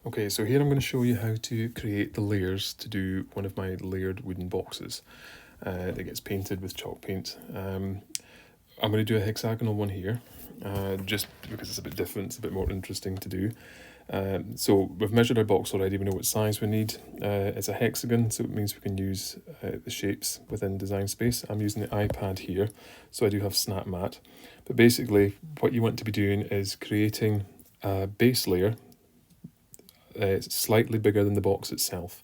Okay, so here I'm going to show you how to create the layers to do one of my layered wooden boxes that gets painted with chalk paint. I'm going to do a hexagonal one here, just because it's a bit different, it's a bit more interesting to do. So we've measured our box already, we know what size we need. It's a hexagon, so it means we can use the shapes within Design Space. I'm using the iPad here, so I do have Snap Mat. But basically, what you want to be doing is creating a base layer slightly bigger than the box itself,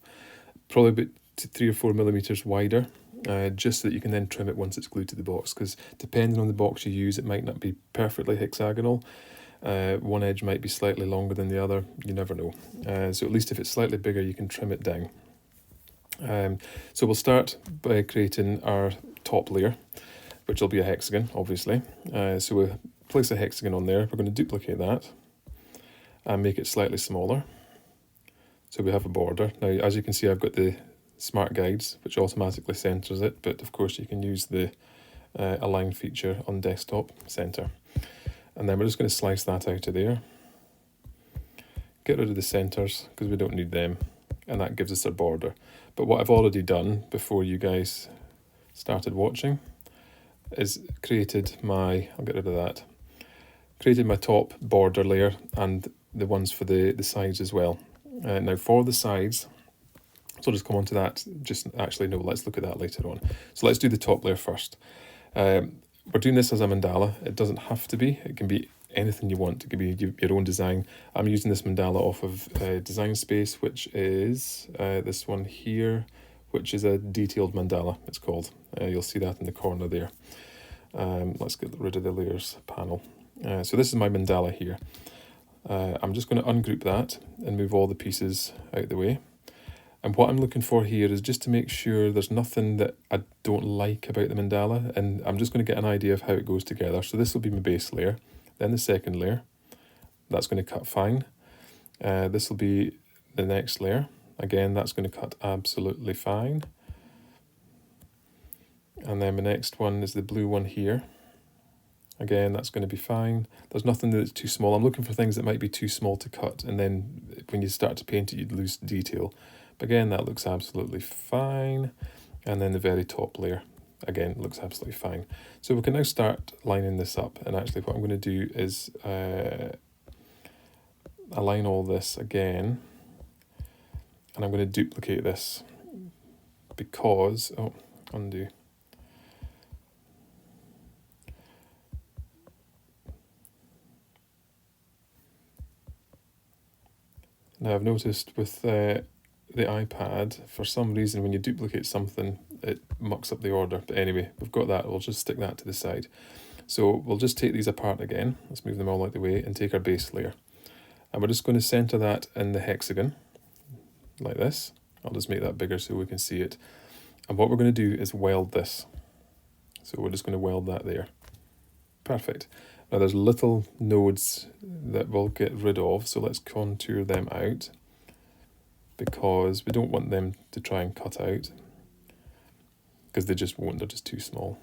probably about 3 or 4 millimeters wider, just so that you can then trim it once it's glued to the box, because depending on the box you use, it might not be perfectly hexagonal. One edge might be slightly longer than the other, you never know. So at least if it's slightly bigger, you can trim it down. So we'll start by creating our top layer, which will be a hexagon, obviously. So we'll place a hexagon on there. We're going to duplicate that and make it slightly smaller. So we have a border. Now, as you can see, I've got the smart guides, which automatically centers it, but of course you can use the align feature on desktop center. And then we're just going to slice that out of there. Get rid of the centers because we don't need them, and that gives us our border. But what I've already done before you guys started watching is created my, I'll get rid of that, created my top border layer and the ones for the sides as well. Now for the sides, so I'll just come on to that, just actually no, let's look at that later on. So let's do the top layer first. We're doing this as a mandala. It doesn't have to be, it can be anything you want. It can be your own design. I'm using this mandala off of Design Space, which is this one here, which is a detailed mandala, it's called. You'll see that in the corner there. Let's get rid of the layers panel. So this is my mandala here. I'm just going to ungroup that and move all the pieces out the way. And what I'm looking for here is just to make sure there's nothing that I don't like about the mandala, and I'm just going to get an idea of how it goes together. So this will be my base layer, then the second layer, that's going to cut fine. This will be the next layer, again that's going to cut absolutely fine. And then the next one is the blue one here. Again, that's going to be fine. There's nothing that's too small. I'm looking for things that might be too small to cut, and then when you start to paint it, you'd lose detail. But again, that looks absolutely fine. And then the very top layer, again, looks absolutely fine. So we can now start lining this up. And actually what I'm going to do is align all this again. And I'm going to duplicate this because, oh, undo. Now I've noticed with the iPad, for some reason when you duplicate something, it mucks up the order. But anyway, we've got that, we'll just stick that to the side. So we'll just take these apart again, let's move them all out the way and take our base layer. And we're just going to center that in the hexagon, like this. I'll just make that bigger so we can see it. And what we're going to do is weld this. So we're just going to weld that there. Perfect. Now there's little nodes that we'll get rid of, so let's contour them out because we don't want them to try and cut out because they just won't, they're just too small.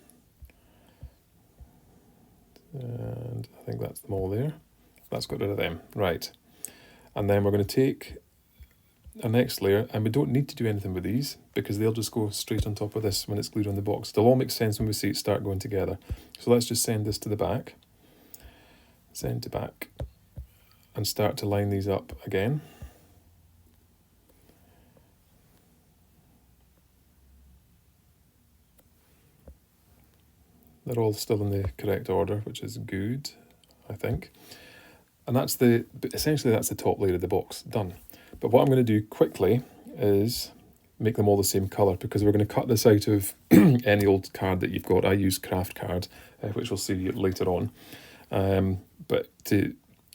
And I think that's them all there. That's got rid of them. Right. And then we're going to take our next layer, and we don't need to do anything with these because they'll just go straight on top of this when it's glued on the box. They'll all make sense when we see it start going together. So let's just send this to the back. Send to back and start to line these up again. They're all still in the correct order, which is good, I think. And that's essentially that's the top layer of the box done. But what I'm going to do quickly is make them all the same colour because we're going to cut this out of any old card that you've got. I use craft card, which we'll see later on. But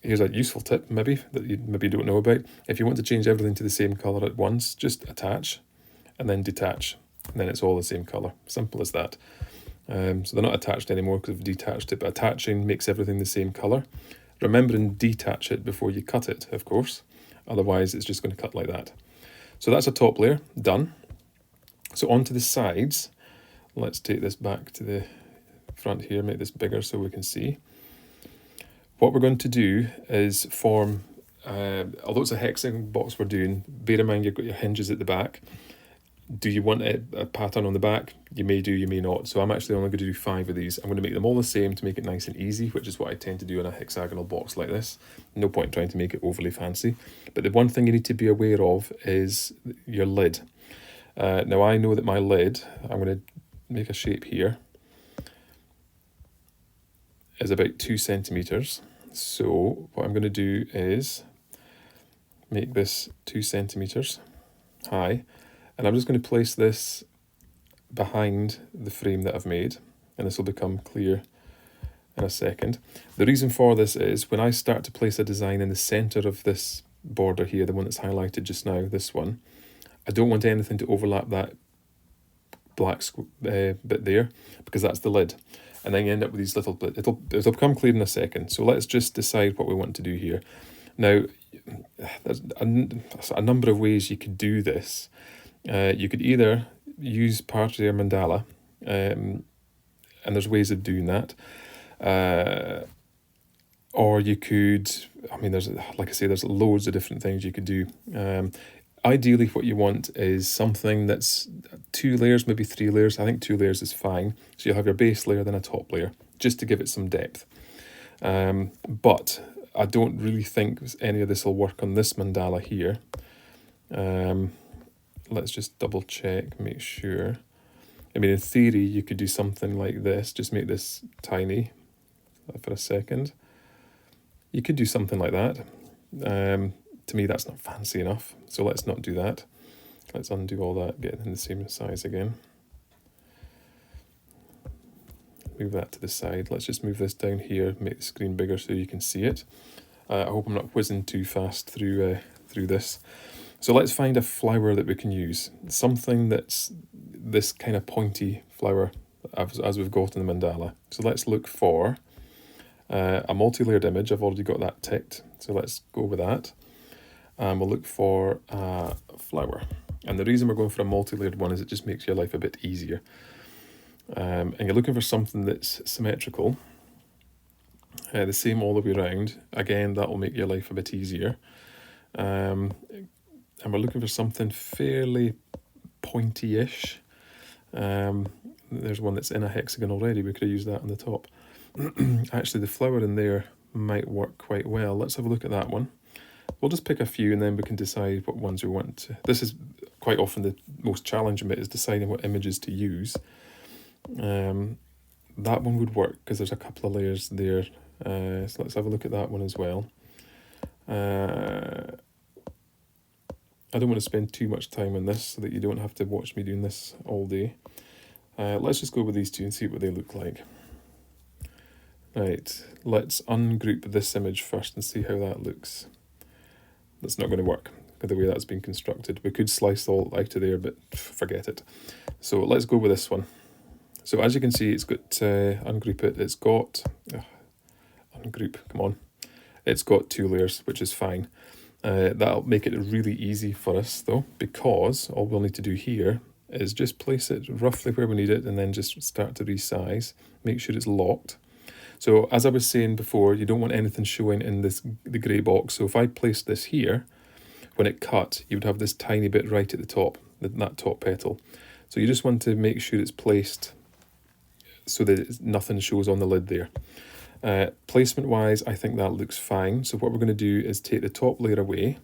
here's a useful tip maybe that you maybe don't know about. If you want to change everything to the same colour at once, just attach and then detach, and then it's all the same colour. Simple as that. So they're not attached anymore because we've detached it, but attaching makes everything the same colour. Remember and detach it before you cut it, of course. Otherwise it's just going to cut like that. So that's a top layer, done. So onto the sides, let's take this back to the front here, make this bigger so we can see. What we're going to do is form although it's a hexagon box we're doing, bear in mind you've got your hinges at the back. Do you want a pattern on the back? You may do, you may not. So I'm actually only going to do 5 of these. I'm going to make them all the same to make it nice and easy, which is what I tend to do in a hexagonal box like this. No point trying to make it overly fancy. But the one thing you need to be aware of is your lid. Now I know that my lid, I'm going to make a shape here, is about 2 centimeters. So what I'm going to do is make this 2 centimeters high. And I'm just going to place this behind the frame that I've made, and this will become clear in a second. The reason for this is when I start to place a design in the center of this border here, the one that's highlighted just now, this one, I don't want anything to overlap that black bit there, because that's the lid. And then you end up with these little bits. It'll become clear in a second. So let's just decide what we want to do here. Now, there's a number of ways you could do this. You could either use part of your mandala, and there's ways of doing that, or you could, I mean, there's, like I say, there's loads of different things you could do. Ideally, what you want is something that's 2 layers, maybe 3 layers. I think 2 layers is fine. So you'll have your base layer, then a top layer, just to give it some depth. But I don't really think any of this will work on this mandala here. Let's just double check, make sure. I mean, in theory, you could do something like this. Just make this tiny for a second. You could do something like that. To me, that's not fancy enough. So let's not do that. Let's undo all that, get it in the same size again. Move that to the side. Let's just move this down here, make the screen bigger so you can see it. I hope I'm not whizzing too fast through this. So let's find a flower that we can use. Something that's this kind of pointy flower as we've got in the mandala. So let's look for a multi-layered image. I've already got that ticked. So let's go with that. We'll look for a flower. And the reason we're going for a multi-layered one is it just makes your life a bit easier. And you're looking for something that's symmetrical. The same all the way around. Again, that will make your life a bit easier. And we're looking for something fairly pointy-ish. There's one that's in a hexagon already. We could have used that on the top. Actually, the flower in there might work quite well. Let's have a look at that one. We'll just pick a few and then we can decide what ones we want to. This is quite often the most challenging bit, is deciding what images to use. That one would work because there's a couple of layers there. So let's have a look at that one as well. I don't want to spend too much time on this so that you don't have to watch me doing this all day. Let's just go with these two and see what they look like. Right, let's ungroup this image first and see how that looks. That's not going to work the way that's been constructed. We could slice all out of there, but forget it. So let's go with this one. So as you can see, it's got, ungroup it, it's got, ungroup, come on. It's got 2 layers, which is fine. That'll make it really easy for us though, because all we'll need to do here is just place it roughly where we need it and then just start to resize, make sure it's locked. So as I was saying before, you don't want anything showing in the grey box. So if I placed this here, when it cut, you would have this tiny bit right at the top, that top petal. So you just want to make sure it's placed so that nothing shows on the lid there. Placement wise, I think that looks fine. So what we're going to do is take the top layer away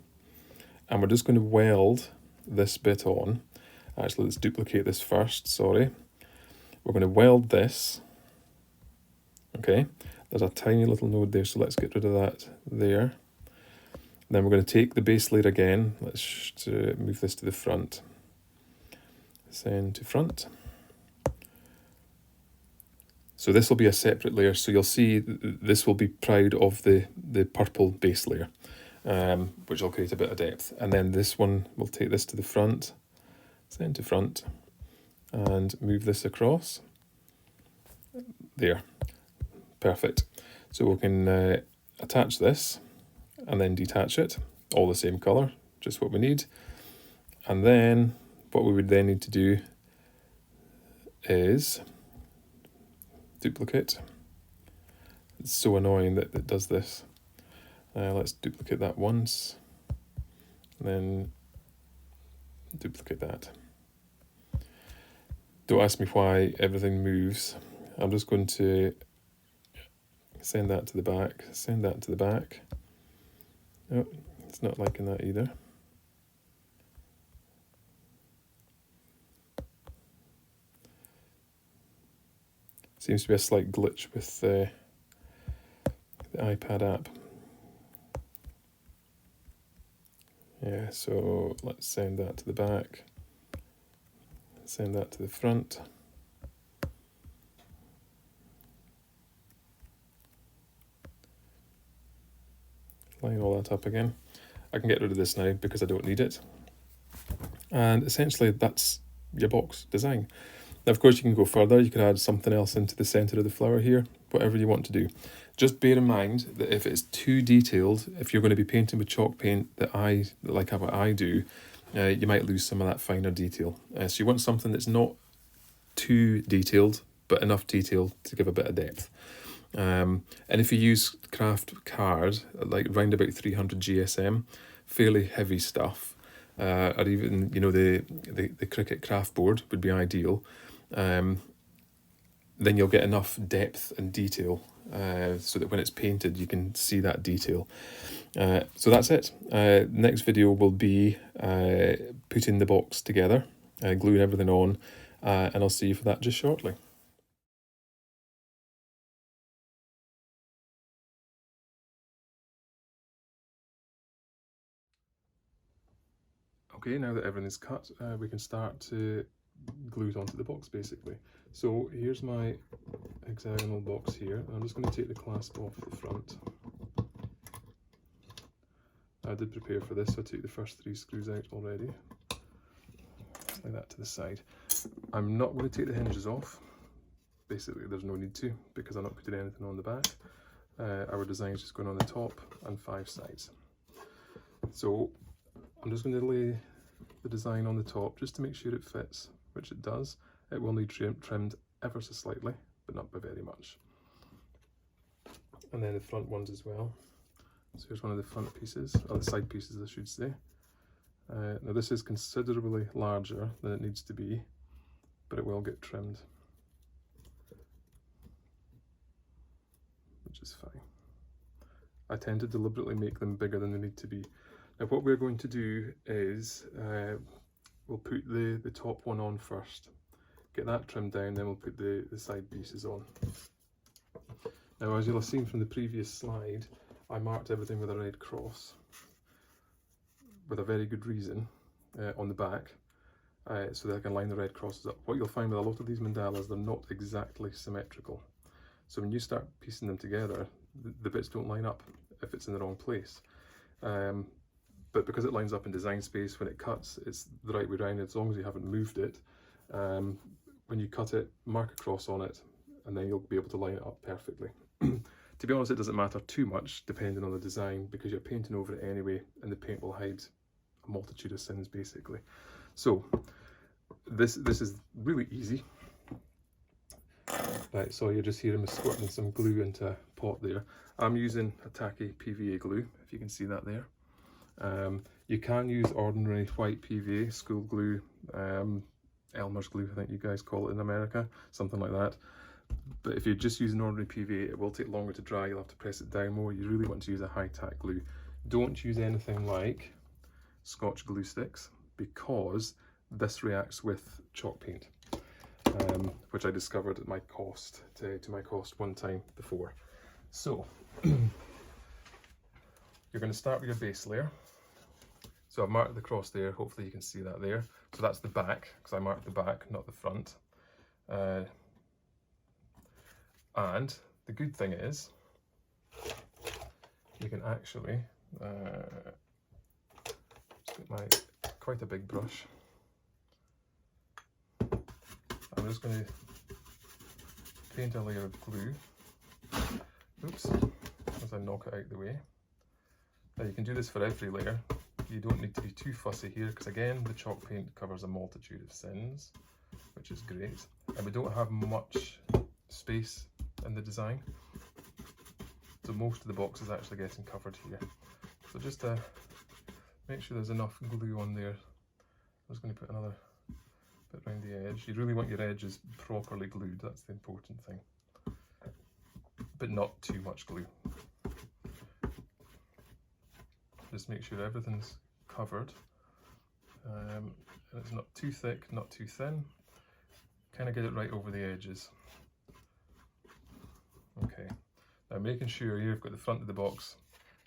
and we're just going to weld this bit on. Actually, let's duplicate this first, sorry. We're going to weld this. Okay, there's a tiny little node there, so let's get rid of that there. Then we're going to take the base layer again. Let's move this to the front. Send to front. So this will be a separate layer, so you'll see this will be proud of the purple base layer, which will create a bit of depth. And then this one, we'll take this to the front, send to front, and move this across. There. Perfect. So we can attach this and then detach it, all the same colour, just what we need. And then what we would then need to do is duplicate. It's so annoying that it does this. Let's duplicate that once, and then duplicate that. Don't ask me why everything moves. I'm just going to send that to the back, send that to the back. Oh, it's not liking that either. Seems to be a slight glitch with the iPad app. Yeah, so let's send that to the back, send that to the front. Line all that up again. I can get rid of this now because I don't need it. And essentially that's your box design. Now, of course, you can go further. You can add something else into the center of the flower here, whatever you want to do. Just bear in mind that if it's too detailed, if you're going to be painting with chalk paint like what I do, you might lose some of that finer detail. So you want something that's not too detailed, but enough detail to give a bit of depth. And if you use craft card, like round about 300 GSM, fairly heavy stuff, or even, you know, the Cricut craft board would be ideal. Then you'll get enough depth and detail so that when it's painted you can see that detail. So that's it. Next video will be putting the box together, gluing everything on, and I'll see you for that just shortly. Okay, now that everything's cut, we can start to glue it onto the box basically. So here's my hexagonal box here. I'm just going to take the clasp off the front. I did prepare for this, so I took the first 3 screws out already. Like that to the side. I'm not going to take the hinges off. Basically there's no need to, because I'm not putting anything on the back. Our design is just going on the top and 5 sides. So I'm just going to lay the design on the top just to make sure it fits, which it does. It will need trimmed ever so slightly, but not by very much. And then the front ones as well. So here's one of the front pieces, or the side pieces I should say. Now this is considerably larger than it needs to be, but it will get trimmed, which is fine. I tend to deliberately make them bigger than they need to be. Now what we're going to do is we'll put the top one on first, get that trimmed down, then we'll put the side pieces on. Now as you'll have seen from the previous slide, I marked everything with a red cross, with a very good reason, on the back, so that I can line the red crosses up. What you'll find with a lot of these mandalas, they're not exactly symmetrical. So when you start piecing them together, the bits don't line up if it's in the wrong place. But because it lines up in design space, when it cuts, it's the right way around, as long as you haven't moved it. When you cut it, mark a cross on it, and then you'll be able to line it up perfectly. To be honest, it doesn't matter too much depending on the design, because you're painting over it anyway, and the paint will hide a multitude of sins basically. So this is really easy. Right, so you're just hearing me squirting some glue into a pot there. I'm using a tacky PVA glue, if you can see that there. You can use ordinary white PVA, school glue, Elmer's glue I think you guys call it in America, something like that. But if you're just using ordinary PVA, it will take longer to dry, you'll have to press it down more. You really want to use a high tack glue. Don't use anything like Scotch glue sticks, because this reacts with chalk paint, which I discovered at my cost, to my cost one time before. So you're going to start with your base layer. So I've marked the cross there, hopefully you can see that there. So that's the back, because I marked the back, not the front. And the good thing is, you can actually, just get quite a big brush. I'm just going to paint a layer of glue. Oops, as I knock it out the way. Now you can do this for every layer. You don't need to be too fussy here, because again, the chalk paint covers a multitude of sins, which is great. And we don't have much space in the design. So most of the box is actually getting covered here. So just make sure there's enough glue on there. I'm just going to put another bit around the edge. You really want your edges properly glued, that's the important thing. But not too much glue. Just make sure everything's covered. And it's not too thick, not too thin. Kind of get it right over the edges. Okay, now making sure you've got the front of the box,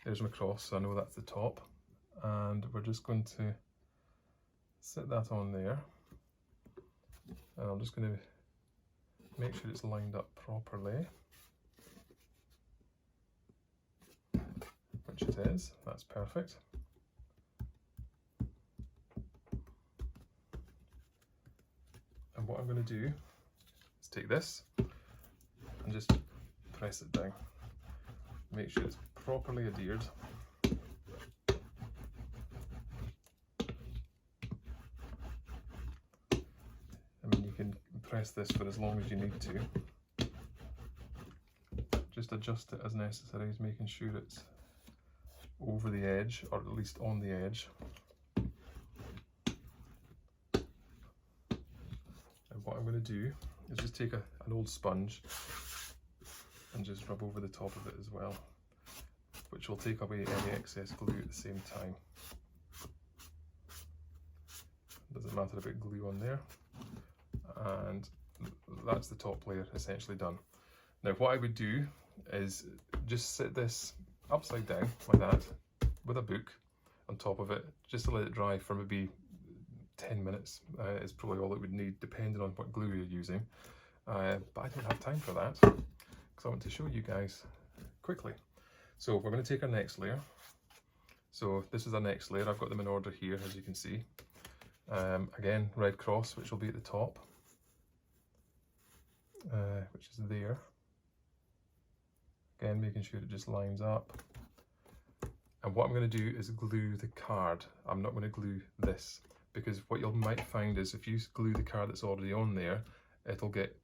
there's my cross, so I know that's the top. And we're just going to set that on there. And I'm just going to make sure it's lined up properly. Which it is, that's perfect. And what I'm going to do is take this and just press it down. Make sure it's properly adhered. I mean, you can press this for as long as you need to. Just adjust it as necessary, making sure it's over the edge, or at least on the edge. And what I'm going to do is just take an old sponge and just rub over the top of it as well, which will take away any excess glue at the same time. Doesn't matter about glue on there. And that's the top layer essentially done. Now what I would do is just sit this upside down like that with a book on top of it, just to let it dry for maybe 10 minutes is probably all it would need, depending on what glue you're using. But I don't have time for that because I want to show you guys quickly. So we're going to take our next layer. So this is our next layer. I've got them in order here, as you can see. Again, red cross, which will be at the top, which is there. Again, making sure it just lines up. And what I'm going to do is glue the card. I'm not going to glue this, because what you might find is if you glue the card that's already on there, it'll get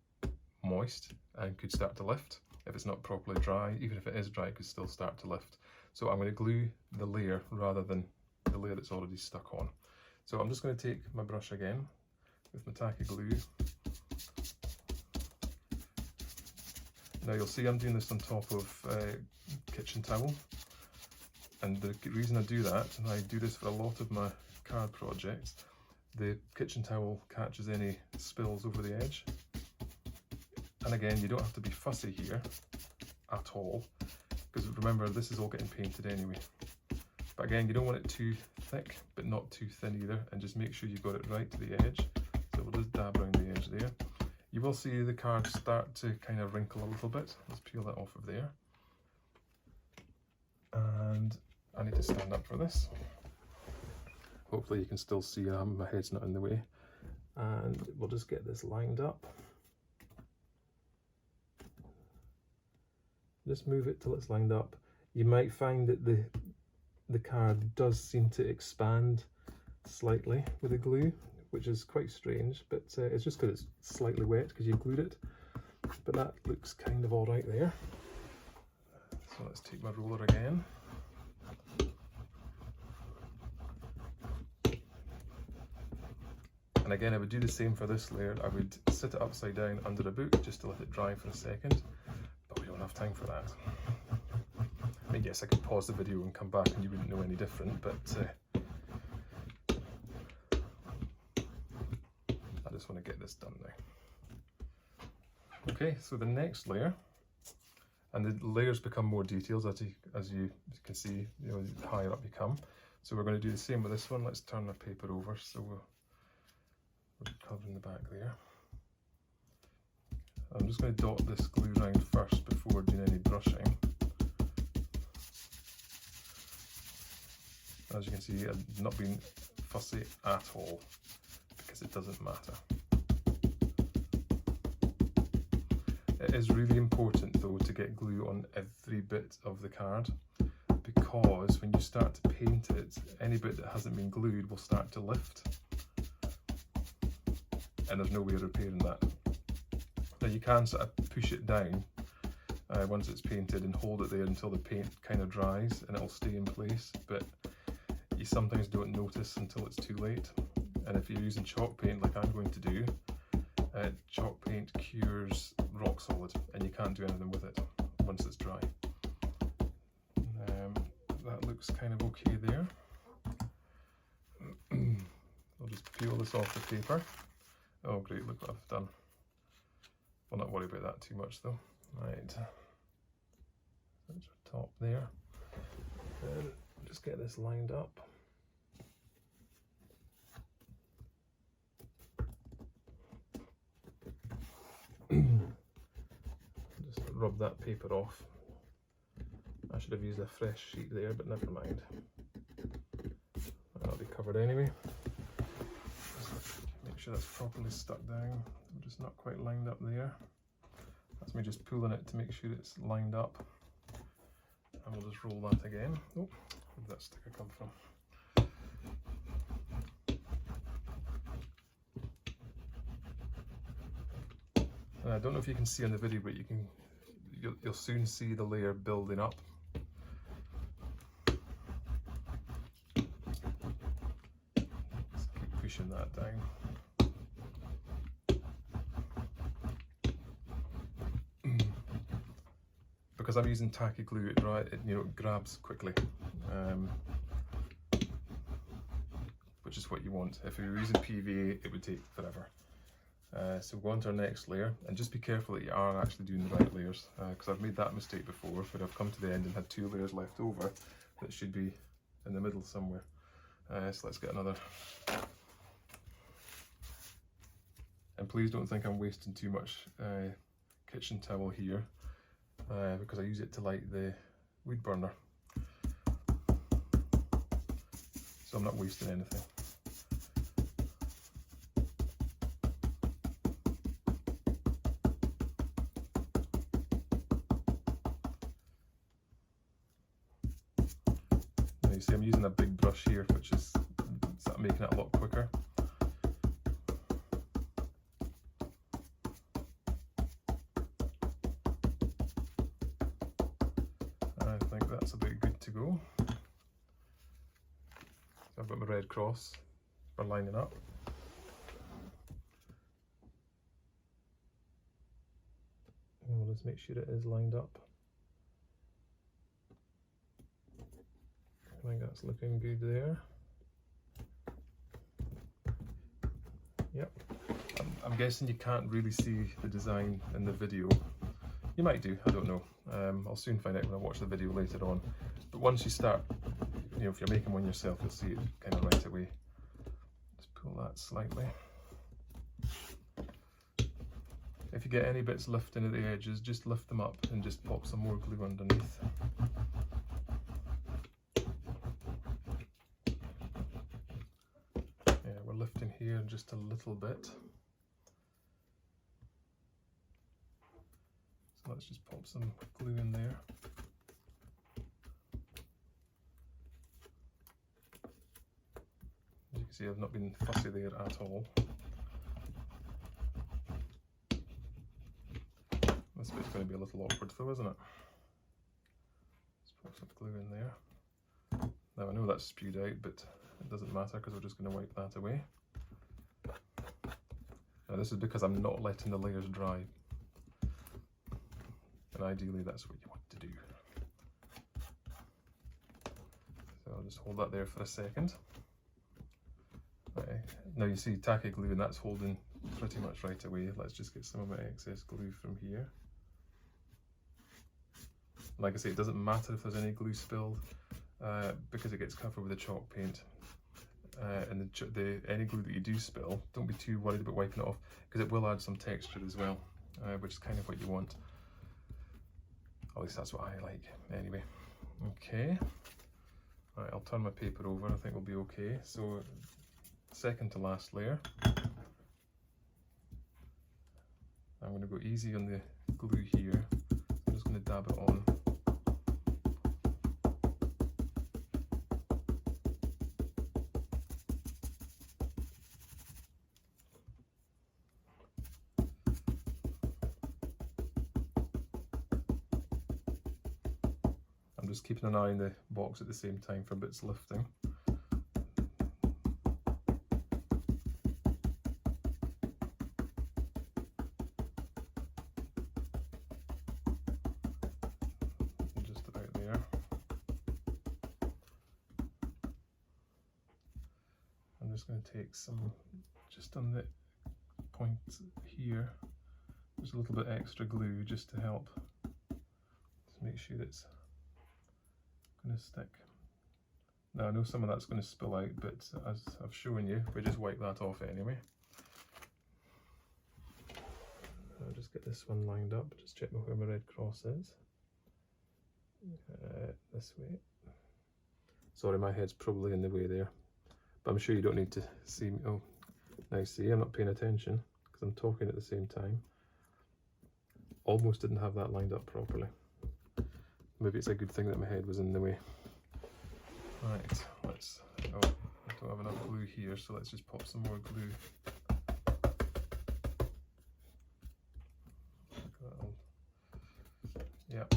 moist and could start to lift. If it's not properly dry, even if it is dry, it could still start to lift. So I'm going to glue the layer rather than the layer that's already stuck on. So I'm just going to take my brush again with my tacky glue. Now you'll see I'm doing this on top of kitchen towel, and the reason I do that, and I do this for a lot of my card projects, the kitchen towel catches any spills over the edge. And again, you don't have to be fussy here at all, because remember, this is all getting painted anyway. But again, you don't want it too thick, but not too thin either, and just make sure you got it right to the edge. So we'll just dab around the edge there. You will see the card start to kind of wrinkle a little bit. Let's peel that off of there. And I need to stand up for this. Hopefully you can still see my head's not in the way. And we'll just get this lined up. Just move it till it's lined up. You might find that the card does seem to expand slightly with the glue, which is quite strange, but it's just because it's slightly wet because you glued it. But that looks kind of all right there. So let's take my roller again. And again, I would do the same for this layer. I would sit it upside down under a book just to let it dry for a second, but we don't have time for that. I mean, yes, I could pause the video and come back and you wouldn't know any different, but I just want to get this done now. Okay, so the next layer, and the layers become more detailed as you can see, the higher up you come. So we're going to do the same with this one. Let's turn our paper over so we're covering the back there. I'm just going to dot this glue round first before doing any brushing. As you can see, I've not been fussy at all because it doesn't matter. It is really important though to get glue on every bit of the card, because when you start to paint it, any bit that hasn't been glued will start to lift, and there's no way of repairing that. Now you can sort of push it down once it's painted, and hold it there until the paint kind of dries and it'll stay in place, but you sometimes don't notice until it's too late. And if you're using chalk paint like I'm going to do, chalk paint cures rock solid and you can't do anything with it once it's dry. That looks kind of okay there. I'll just peel this off the paper. Oh great, look what I've done. I'll not worry about that too much though. Right, that's our top there. Then just get this lined up. Just rub that paper off. I should have used a fresh sheet there, but never mind. That'll be covered anyway. Just make sure that's properly stuck down. I'm just not quite lined up there. That's me just pulling it to make sure it's lined up. And we'll just roll that again. Oh, where did that sticker come from? And I don't know if you can see on the video, but you'll soon see the layer building up. Just keep pushing that down. Because I'm using tacky glue, it grabs quickly, which is what you want. If you were using PVA, it would take forever. So go on to our next layer, and just be careful that you are actually doing the right layers, because I've made that mistake before, where I've come to the end and had 2 layers left over that should be in the middle somewhere. So let's get another. And please don't think I'm wasting too much kitchen towel here, because I use it to light the wood burner. So I'm not wasting anything. You see I'm using a big brush here, which is making it a lot quicker. I think that's about good to go. So I've got my red cross for lining up. And we'll just make sure it is lined up. I think that's looking good there. Yep. I'm guessing you can't really see the design in the video. You might do, I don't know. I'll soon find out when I watch the video later on. But once you start, if you're making one yourself, you'll see it kind of right away. Just pull that slightly. If you get any bits lifting at the edges, just lift them up and just pop some more glue underneath. Lifting here just a little bit. So let's just pop some glue in there. As you can see, I've not been fussy there at all. This bit's going to be a little awkward though, isn't it? Let's pop some glue in there. Now I know that's spewed out, but it doesn't matter because we're just going to wipe that away. Now this is because I'm not letting the layers dry. And ideally that's what you want to do. So I'll just hold that there for a second. Okay. Now you see tacky glue, and that's holding pretty much right away. Let's just get some of my excess glue from here. Like I say, it doesn't matter if there's any glue spilled, because it gets covered with the chalk paint. And any glue that you do spill, don't be too worried about wiping it off, because it will add some texture as well, which is kind of what you want. At least that's what I like. Anyway, okay. Right, I'll turn my paper over. I think we'll be okay. So, second to last layer. I'm going to go easy on the glue here. I'm just going to dab it on. just keeping an eye on the box at the same time for bits lifting. Just about there. I'm just going to take some, just on the point here, there's a little bit extra glue just to help, to make sure it's going to stick. Now I know some of that's going to spill out, but as I've shown you, we just wipe that off anyway. I'll just get this one lined up, just check where my red cross is. This way. Sorry, my head's probably in the way there, but I'm sure you don't need to see me. Oh, now see, I'm not paying attention because I'm talking at the same time. Almost didn't have that lined up properly. Maybe it's a good thing that my head was in the way. Right, let's, oh, I don't have enough glue here, so let's just pop some more glue. Yep.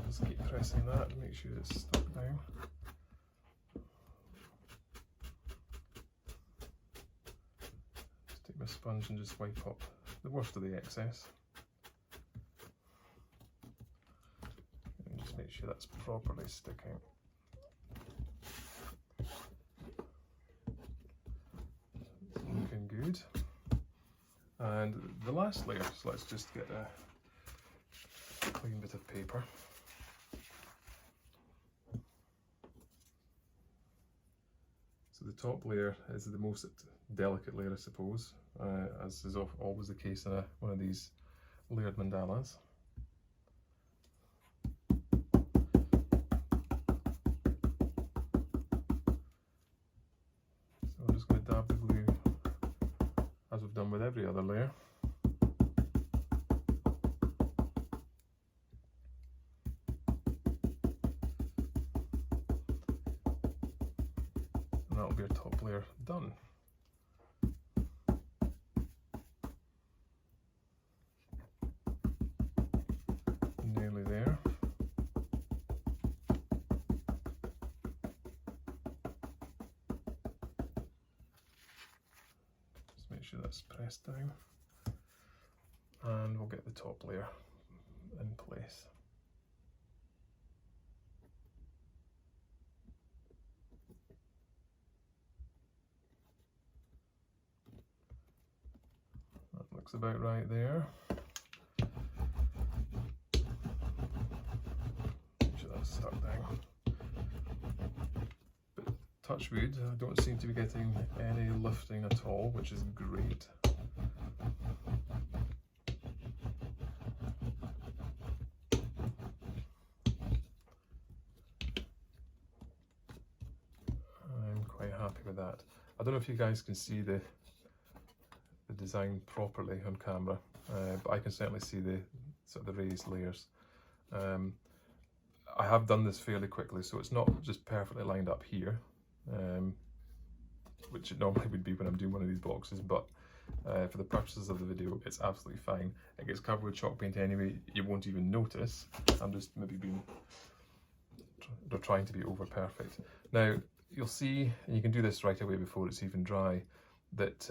Just keep pressing that to make sure it's stuck down. Just take my sponge and just wipe up the worst of the excess. And just make sure that's properly sticking. Looking good. And the last layer, so let's just get a clean bit of paper. So the top layer is the most delicate layer, I suppose, as is always the case in one of these layered mandalas. So I'm just going to dab the glue as we've done with every other layer. And that'll be our top layer done. Nearly there. Just make sure that's pressed down. And we'll get the top layer in place. That looks about right there. Make sure that's stuck down. But touch wood, I don't seem to be getting any lifting at all, which is great. I'm quite happy with that. I don't know if you guys can see the design properly on camera, but I can certainly see the sort of the raised layers. I have done this fairly quickly, so it's not just perfectly lined up here, which it normally would be when I'm doing one of these boxes, but for the purposes of the video, it's absolutely fine. It gets covered with chalk paint anyway, you won't even notice. I'm just maybe trying to be over perfect. Now, you'll see, and you can do this right away before it's even dry, that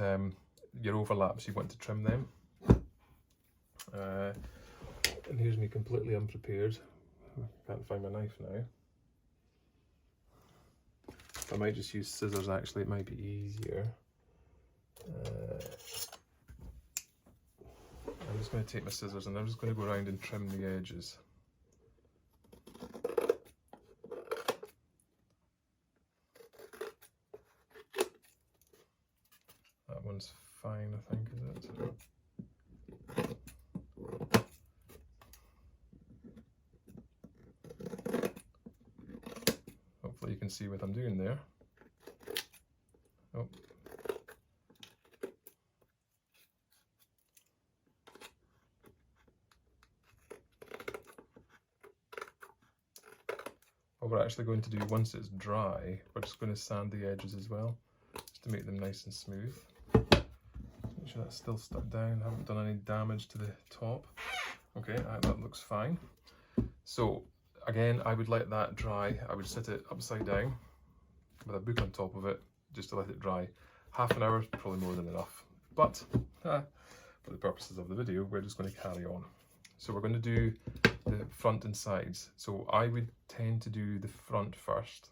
your overlaps, you want to trim them. And here's me completely unprepared. Can't find my knife now. I might just use scissors actually, it might be easier. I'm just going to take my scissors and I'm just going to go around and trim the edges. That one's fine, I think, is it? Hopefully you can see what I'm doing there. Oh. What we're actually going to do once it's dry, we're just going to sand the edges as well, just to make them nice and smooth. Make sure that's still stuck down. I haven't done any damage to the top. Okay, that looks fine. So again, I would let that dry. I would sit it upside down with a book on top of it just to let it dry. Half an hour is probably more than enough. But for the purposes of the video, we're just going to carry on. So we're going to do the front and sides. So I would tend to do the front first.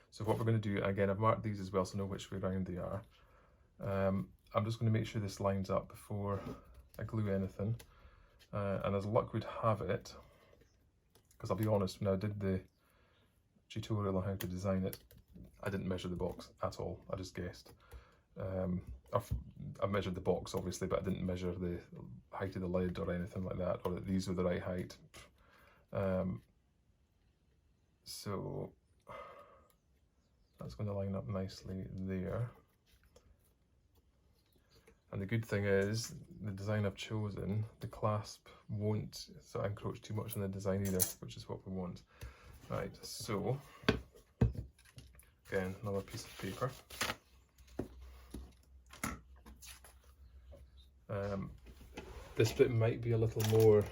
So what we're going to do, again, I've marked these as well so I know which way round they are. I'm just going to make sure this lines up before I glue anything. And as luck would have it, because I'll be honest, when I did the tutorial on how to design it, I didn't measure the box at all, I just guessed. I measured the box obviously, but I didn't measure the height of the lid or anything like that, or that these were the right height. So that's going to line up nicely there. And the good thing is, the design I've chosen, the clasp won't sort of encroach too much on the design either, which is what we want. Right, so, again, another piece of paper. This bit might be a little more,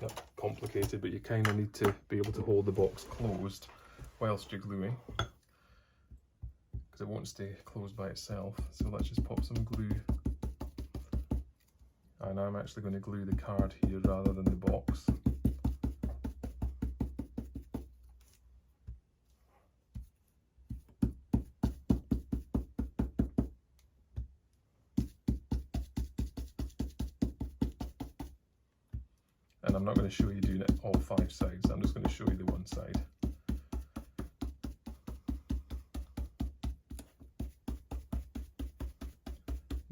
not complicated, but you kind of need to be able to hold the box closed whilst you're gluing, because it won't stay closed by itself. So let's just pop some glue. And I'm actually going to glue the card here rather than the box. And I'm not going to show you doing it all 5 sides, I'm just going to show you the one side.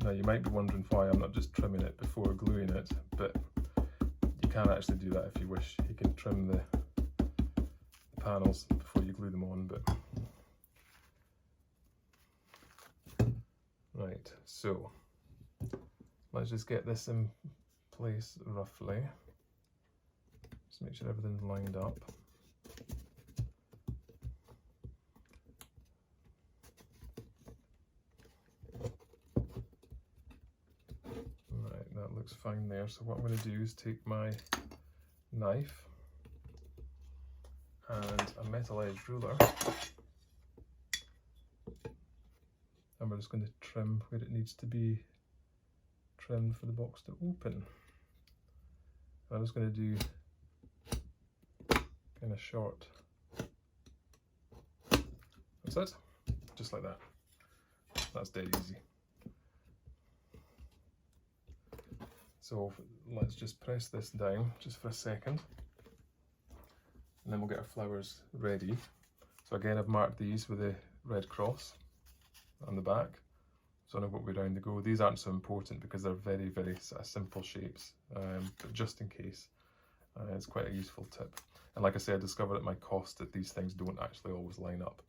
Now you might be wondering why I'm not just trimming it before gluing it, but you can actually do that if you wish. You can trim the panels before you glue them on, but... Right, so let's just get this in place roughly. Just make sure everything's lined up. Right, that looks fine there. So what I'm going to do is take my knife and a metal edge ruler, and we're just going to trim where it needs to be trimmed for the box to open. I'm just going to do kind of short. That's it, just like that. That's dead easy. So let's just press this down just for a second, and then we'll get our flowers ready. So again, I've marked these with a red cross on the back, so I know what way round to go. These aren't so important because they're very, very sort of simple shapes, but just in case, it's quite a useful tip. And like I said, I discovered at my cost that these things don't actually always line up.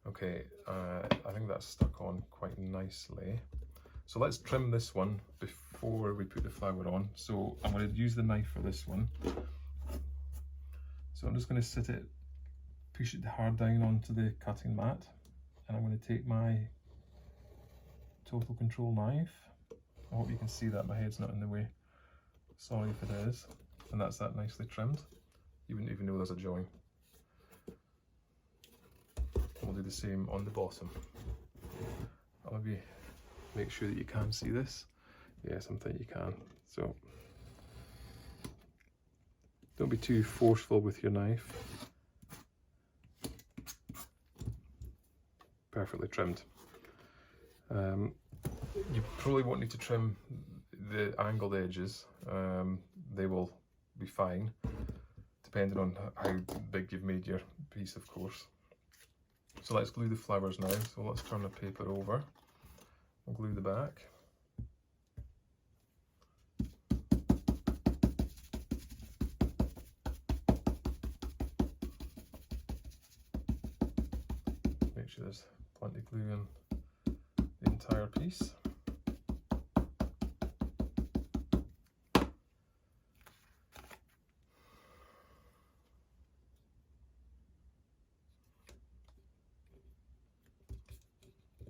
Okay, I think that's stuck on quite nicely. So let's trim this one before we put the flower on. So I'm going to use the knife for this one. So I'm just going to sit it, push it hard down onto the cutting mat, and I'm going to take my Total Control knife. I hope you can see that my head's not in the way. Sorry if it is. And that's that nicely trimmed. You wouldn't even know there's a join. We'll do the same on the bottom. I'll maybe make sure that you can see this. Yes, I think you can. So don't be too forceful with your knife. Perfectly trimmed. You probably won't need to trim the angled edges. They will be fine, depending on how big you've made your piece, of course. So let's glue the flowers now. So let's turn the paper over. We'll glue the back. Make sure there's plenty of glue in the entire piece.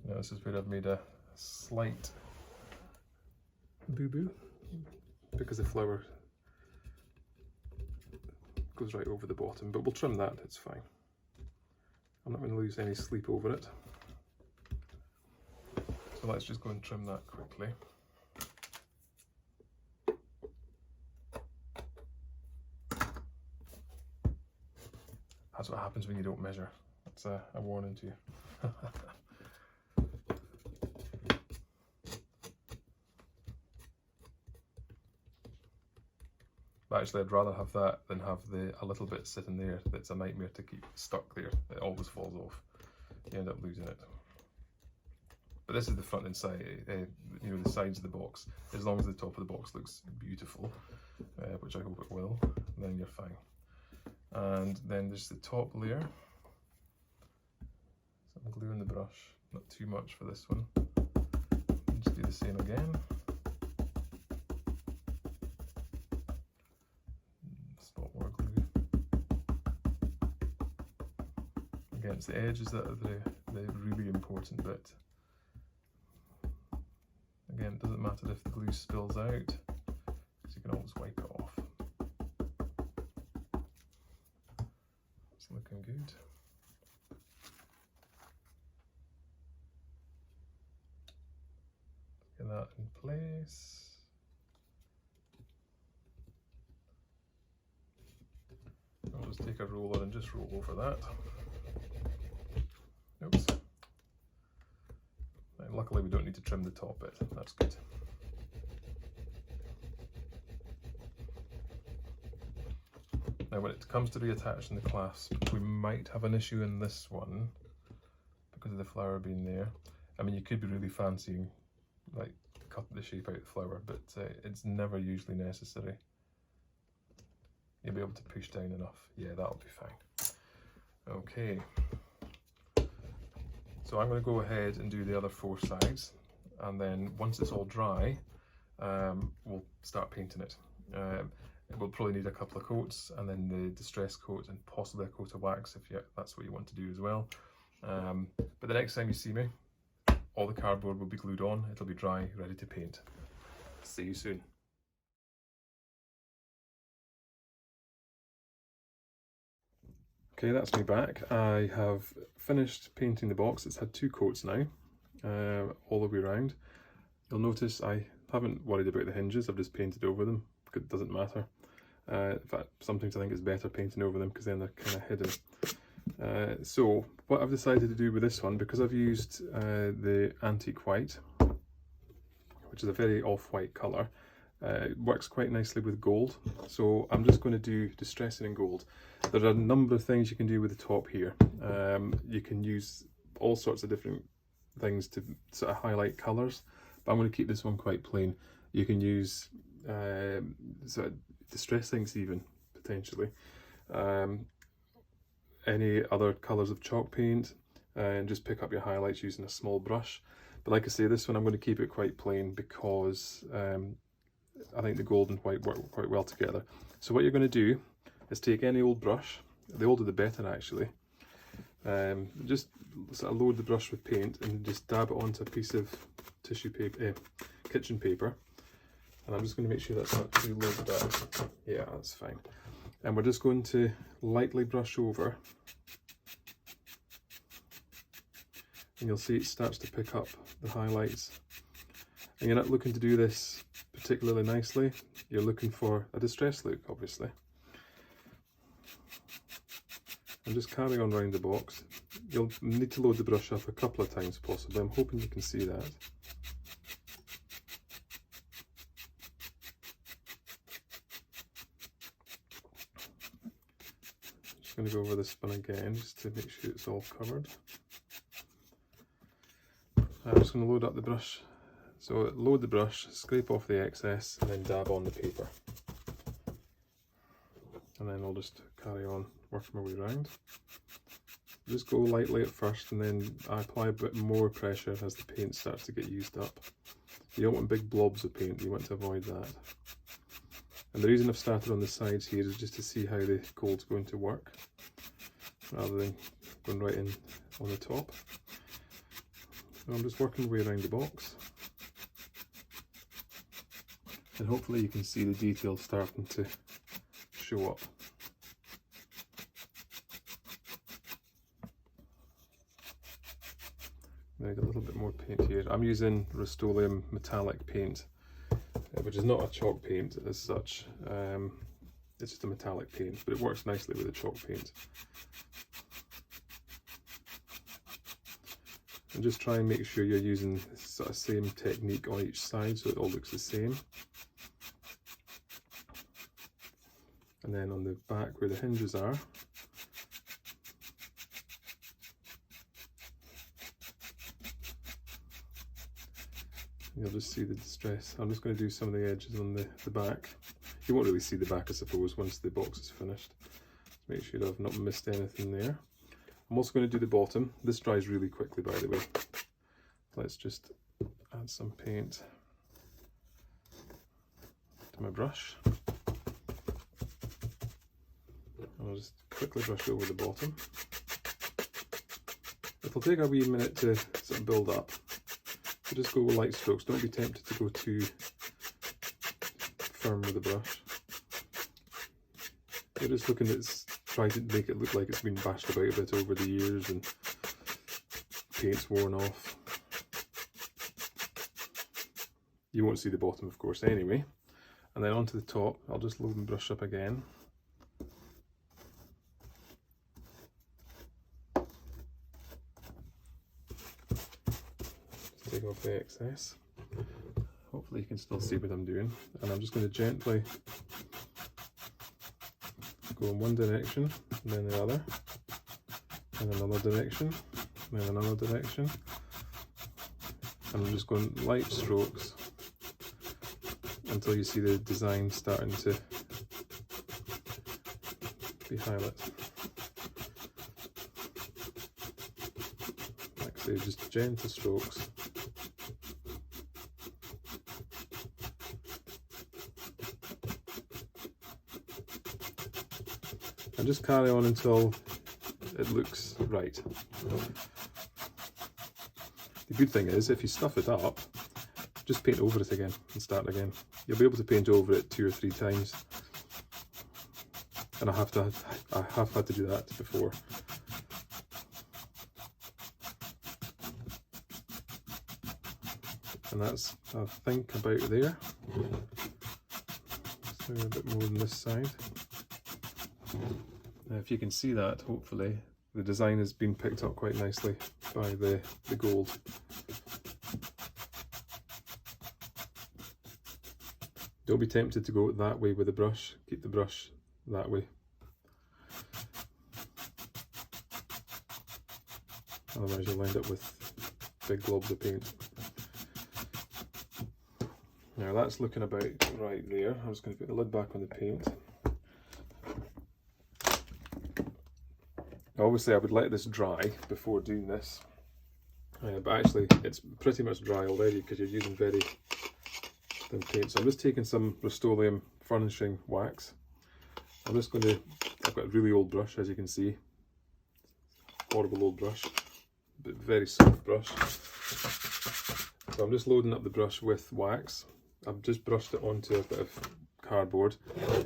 Now this is where I've made a slight boo-boo, because the flower goes right over the bottom, but we'll trim that, it's fine. I'm not going to lose any sleep over it. So let's just go and trim that quickly. That's what happens when you don't measure. That's a warning to you. But actually, I'd rather have that than have a little bit sitting there that's a nightmare to keep stuck there. It always falls off. You end up losing it. But this is the front and side, you know, the sides of the box. As long as the top of the box looks beautiful, which I hope it will, then you're fine. And then there's the top layer. Some glue in the brush, not too much for this one. Just do the same again. Spot more glue. Again, it's the edges that are the really important bit. Again, it doesn't matter if the glue spills out, because you can always wipe it off. It's looking good. Get that in place. I'll just take a roller and just roll over that. Oops. And luckily we don't need to trim the top bit, that's good. Now when it comes to reattaching the clasp, we might have an issue in this one because of the flower being there. I mean, you could be really fancying, like, cut the shape out of the flower, but it's never usually necessary. You'll be able to push down enough. Yeah, that'll be fine. Okay. So I'm going to go ahead and do the other 4 sides, and then once it's all dry, we'll start painting it. We'll probably need a couple of coats, and then the distress coat and possibly a coat of wax if that's what you want to do as well. But the next time you see me, all the cardboard will be glued on, it'll be dry, ready to paint. See you soon. Okay, that's me back. I have finished painting the box. It's had 2 coats now, all the way around. You'll notice I haven't worried about the hinges, I've just painted over them. It doesn't matter. In fact, sometimes I think it's better painting over them because then they're kind of hidden. So what I've decided to do with this one, because I've used the antique white, which is a very off-white colour, it works quite nicely with gold. So I'm just going to do distressing in gold. There are a number of things you can do with the top here. You can use all sorts of different things to sort of highlight colours, but I'm going to keep this one quite plain. You can use sort of distress things even, potentially. Any other colours of chalk paint, and just pick up your highlights using a small brush. But like I say, this one I'm going to keep it quite plain because I think the gold and white work quite well together. So what you're going to do is take any old brush, the older the better actually, just sort of load the brush with paint and just dab it onto a piece of tissue paper, kitchen paper. And I'm just going to make sure that's not too loaded up. Yeah, that's fine. And we're just going to lightly brush over. And you'll see it starts to pick up the highlights. And you're not looking to do this particularly nicely. You're looking for a distress look, obviously. And just carry on around the box. You'll need to load the brush up a couple of times possibly. I'm hoping you can see that. Just going to go over this one again just to make sure it's all covered. I'm just going to load up the brush. So load the brush, scrape off the excess, and then dab on the paper. And then I'll just carry on working my way around. Just go lightly at first, and then I apply a bit more pressure as the paint starts to get used up. You don't want big blobs of paint, you want to avoid that. And the reason I've started on the sides here is just to see how the gold's going to work, rather than going right in on the top. So I'm just working my way around the box. And hopefully you can see the detail starting to show up. Now a little bit more paint here. I'm using Rust-Oleum metallic paint, which is not a chalk paint as such. It's just a metallic paint, but it works nicely with the chalk paint. And just try and make sure you're using the sort of same technique on each side so it all looks the same. And then on the back where the hinges are, you'll just see the distress. I'm just going to do some of the edges on the back. You won't really see the back, I suppose, once the box is finished. Make sure I've not missed anything there. I'm also going to do the bottom. This dries really quickly, by the way. Let's just add some paint to my brush. And I'll just quickly brush over the bottom. It'll take a wee minute to sort of build up. So just go with light strokes. Don't be tempted to go too firm with the brush. You're just looking at trying to make it look like it's been bashed about a bit over the years and paint's worn off. You won't see the bottom, of course, anyway. And then onto the top, I'll just load and brush up again. Just take off the excess. Hopefully you can still see what I'm doing. And I'm just going to gently go in one direction, and then the other, and another direction, and then another direction. And I'm just going light strokes until you see the design starting to be highlighted. Like I say, just gentle strokes. And just carry on until it looks right. The good thing is, if you stuff it up, just paint over it again and start again. You'll be able to paint over it 2 or 3 times. And I have had to do that before. And that's, I think, about there. Just maybe a bit more on this side. Now, if you can see that, hopefully, the design has been picked up quite nicely by the gold. Don't be tempted to go that way with the brush. Keep the brush that way. Otherwise you'll end up with big globs of paint. Now that's looking about right there. I'm just going to put the lid back on the paint. Obviously I would let this dry before doing this, but actually it's pretty much dry already because you're using very thin paint. So I'm just taking some Rust-Oleum furnishing wax. I'm just going to, I've got a really old brush, as you can see, horrible old brush, but very soft brush. So I'm just loading up the brush with wax. I've just brushed it onto a bit of cardboard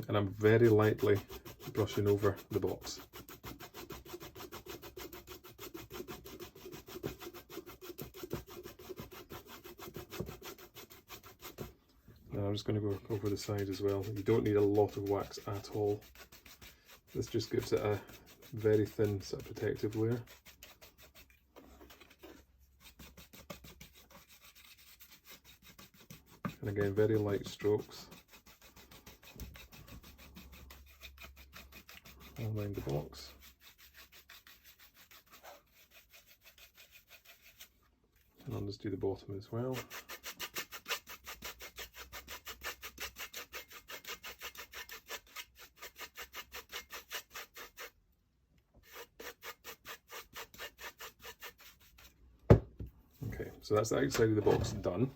and I'm very lightly brushing over the box. I'm just going to go over the side as well. You don't need a lot of wax at all. This just gives it a very thin sort of protective layer. And again, very light strokes all around the box. And I'll just do the bottom as well. Okay, so that's the outside of the box done.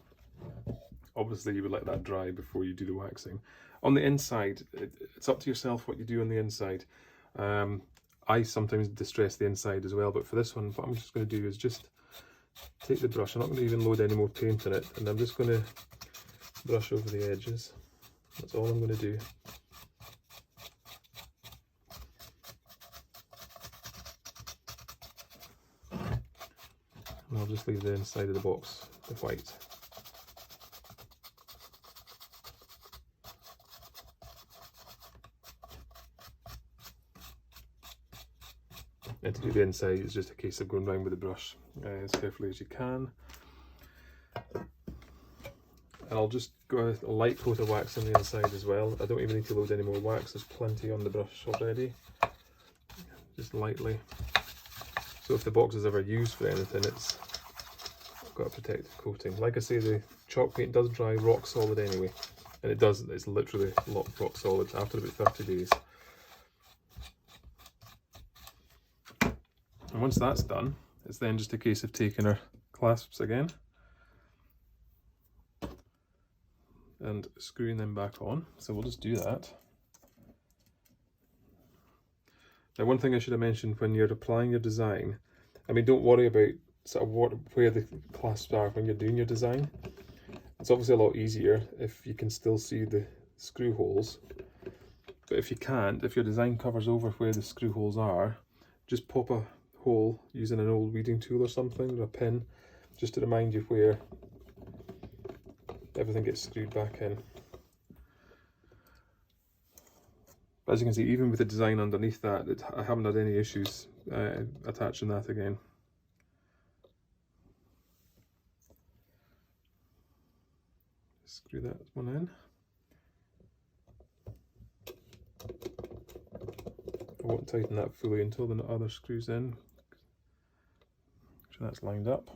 Obviously you would let that dry before you do the waxing. On the inside, it's up to yourself what you do on the inside. I sometimes distress the inside as well, but for this one, what I'm just going to do is just take the brush. I'm not going to even load any more paint in it, and I'm just going to brush over the edges. That's all I'm going to do. And I'll just leave the inside of the box the white. And to do the inside, it's just a case of going round with the brush as carefully as you can. And I'll just go a light coat of wax on the inside as well. I don't even need to load any more wax, there's plenty on the brush already. Just lightly. So if the box is ever used for anything, it's got a protective coating. Like I say, the chalk paint does dry rock solid anyway. And it does, it's literally rock solid after about 30 days. And once that's done, it's then just a case of taking our clasps again and screwing them back on. So we'll just do that. Now, one thing I should have mentioned when you're applying your design, I mean, don't worry about sort of where the clasps are when you're doing your design. It's obviously a lot easier if you can still see the screw holes. But if you can't, if your design covers over where the screw holes are, just pop a hole using an old weeding tool or something, or a pin, just to remind you where everything gets screwed back in. But as you can see, even with the design underneath that, I haven't had any issues attaching that again. Screw that one in. I won't tighten that fully until the other screws in. So that's lined up.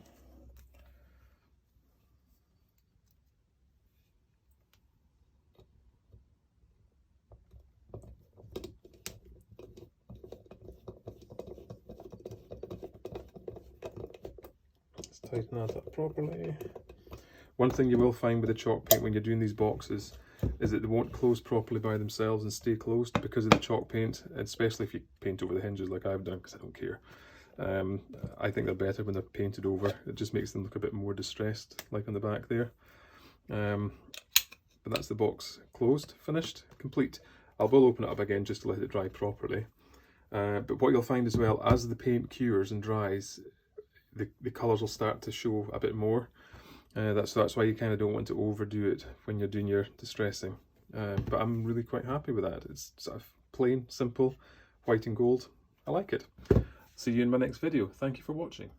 Let's tighten that up properly. One thing you will find with the chalk paint when you're doing these boxes is that they won't close properly by themselves and stay closed because of the chalk paint, especially if you paint over the hinges like I've done, because I don't care. I think they're better when they're painted over. It just makes them look a bit more distressed, like on the back there. But that's the box closed, finished, complete. I will open it up again just to let it dry properly. But what you'll find as well, as the paint cures and dries, the colours will start to show a bit more. That's why you kind of don't want to overdo it when you're doing your distressing. But I'm really quite happy with that. It's sort of plain, simple, white and gold. I like it. See you in my next video. Thank you for watching.